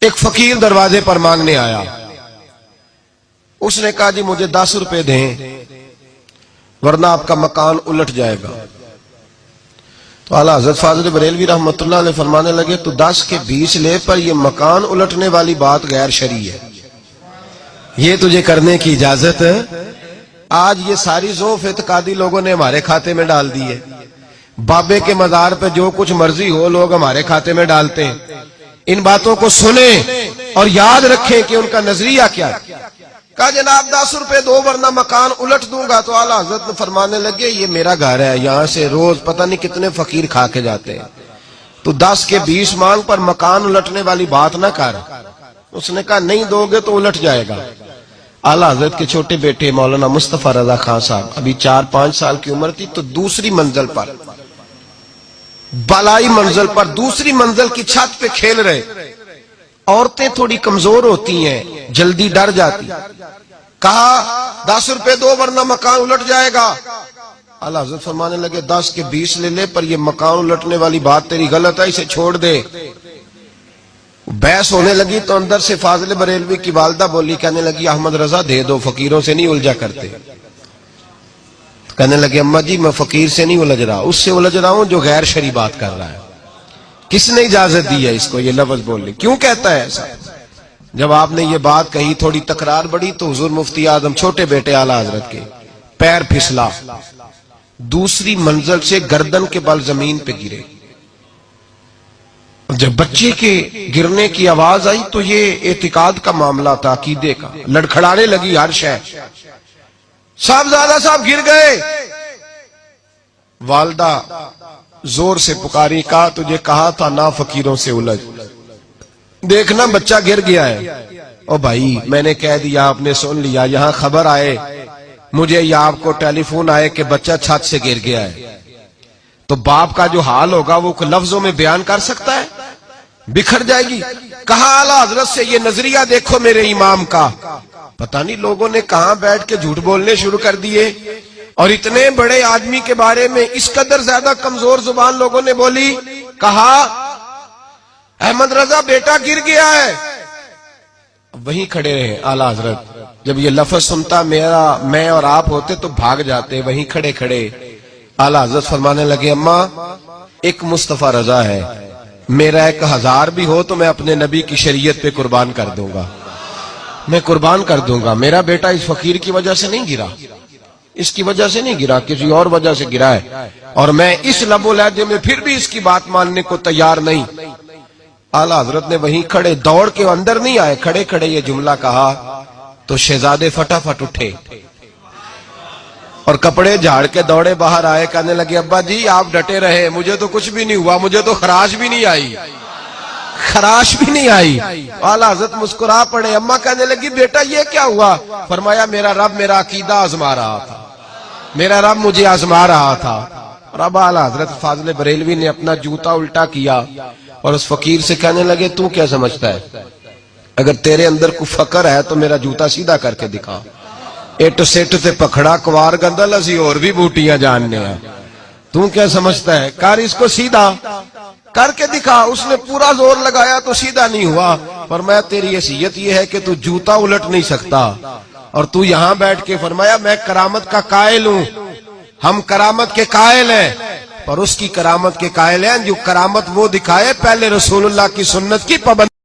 ایک فقیر دروازے پر مانگنے آیا. اس نے کہا جی مجھے 10 روپے دیں ورنہ آپ کا مکان الٹ جائے گا. تو اعلیٰ حضرت فاضل بریلوی رحمۃ اللہ علیہ فرمانے لگے تو 10 کے 20 لے، پر یہ مکان الٹنے والی بات غیر شرعی ہے، یہ تجھے کرنے کی اجازت. آج یہ ساری ذوف اعتقادی لوگوں نے ہمارے کھاتے میں ڈال دی ہے. بابے کے مزار پہ جو کچھ مرضی ہو لوگ ہمارے کھاتے میں ڈالتے ہیں. ان باتوں کو سنیں اور یاد رکھیں کہ ان کا نظریہ کیا ہے. کہا جناب 10 روپے دو ورنہ مکان الٹ دوں گا. تو اعلیٰ حضرت فرمانے لگے یہ میرا گھر ہے، یہاں سے روز پتہ نہیں کتنے فقیر کھا کے جاتے ہیں، تو 10 کے 20 مانگ پر مکان الٹنے والی بات نہ کر. اس نے کہا نہیں دو گے تو الٹ جائے گا. اعلیٰ حضرت کے چھوٹے بیٹے مولانا مصطفیٰ رضا خان صاحب ابھی 4-5 سال کی عمر تھی، تو دوسری منزل پر، بالائی منزل پر دوسری منزل کی چھت پہ کھیل رہے. عورتیں تھوڑی کمزور ہوتی ہیں، جلدی ڈر جاتی. کہا 10 روپے دو ورنہ مکان الٹ جائے گا. اعلیٰ حضرت فرمانے لگے 10 کے 20 لے لے، پر یہ مکان الٹنے والی بات تیری غلط ہے، اسے چھوڑ دے. بحث ہونے لگی تو اندر سے فاضل بریلوی کی والدہ بولی، کہنے لگی احمد رضا دے دو، فقیروں سے نہیں الجھا کرتے. کہنے لگے اماں جی میں فقیر سے نہیں الجھ رہا، اس سے الجھ رہا ہوں جو غیر شرعی بات کر رہا ہے. کس نے اجازت دی ہے اس کو یہ لفظ بولنے؟ کیوں کہتا ہے ایسا؟ جب آپ نے یہ بات کہی تھوڑی تکرار بڑھی تو حضور مفتی اعظم چھوٹے بیٹے اعلیٰ حضرت کے پیر پھسلا، دوسری منزل سے گردن کے بل زمین پہ گرے. جب بچے کے گرنے کی آواز آئی تو یہ اعتقاد کا معاملہ تھا، عقیدے کا. لڑکھڑانے لگی ہر شے. صاحبزادہ صاحب گر گئے. والدہ زور سے پکاری، کہا تجھے کہا تھا نہ فقیروں سے الجھ، دیکھنا بچہ گر گیا ہے. او بھائی میں نے کہہ دیا، آپ نے سن لیا. یہاں خبر آئے مجھے یا آپ کو ٹیلی فون آئے کہ بچہ چھت سے گر گیا ہے، تو باپ کا جو حال ہوگا وہ لفظوں میں بیان کر سکتا ہے؟ بکھر جائے گی. کہا اعلیٰ حضرت سے یہ نظریہ دیکھو میرے امام کا. پتہ نہیں لوگوں نے کہاں بیٹھ کے جھوٹ بولنے شروع کر دیے، اور اتنے بڑے آدمی کے بارے میں اس قدر زیادہ کمزور زبان لوگوں نے بولی. کہا احمد رضا بیٹا گر گیا ہے. وہیں کھڑے رہے اعلیٰ حضرت. جب یہ لفظ سنتا میں اور آپ ہوتے تو بھاگ جاتے. وہیں کھڑے کھڑے اعلیٰ حضرت فرمانے لگے اماں ایک مصطفیٰ رضا ہے، میرا 1000 بھی ہو تو میں اپنے نبی کی شریعت پہ قربان کر دوں گا، میں قربان کر دوں گا. میرا بیٹا اس فقیر کی وجہ سے نہیں گرا، اس کی وجہ سے نہیں گرا، کسی اور وجہ سے گرا ہے، اور میں اس لب و لہجے میں پھر بھی اس کی بات ماننے کو تیار نہیں. اعلیٰ حضرت نے وہیں کھڑے، دوڑ کے اندر نہیں آئے، کھڑے کھڑے یہ جملہ کہا تو شہزادے فٹافٹ اٹھے اور کپڑے جھاڑ کے دوڑے باہر آئے. کہنے لگے ابا جی آپ ڈٹے رہے، مجھے تو کچھ بھی نہیں ہوا، مجھے تو خراش بھی نہیں آئی، خراش بھی نہیں آئی. اعلیٰ حضرت مسکرا پڑے. اماں کہنے لگی بیٹا یہ کیا ہوا؟ فرمایا میرا رب میرا عقیدہ آزما رہا تھا، میرا رب مجھے آزما رہا تھا. اور اب اعلیٰ حضرت فاضل بریلوی نے اپنا جوتا الٹا کیا اور اس فقیر سے کہنے لگے تو کیا سمجھتا ہے؟ اگر تیرے اندر کوئی فقر ہے تو میرا جوتا سیدھا کر کے دکھا. ایٹ سیٹ تے پکھڑا کوار گندل اسی اور بھی بوٹیاں جاننے ہیں، تو کیا سمجھتا ہے؟ کر اس کو سیدھا کر کے دکھا. اس نے پورا زور لگایا تو سیدھا نہیں ہوا. فرمایا تیری حیثیت یہ ہے کہ تو جوتا الٹ نہیں سکتا، اور تو یہاں بیٹھ کے فرمایا میں کرامت کا قائل ہوں. ہم کرامت کے قائل ہیں، پر اس کی کرامت کے قائل ہیں جو کرامت وہ دکھائے پہلے رسول اللہ کی سنت کی پابندی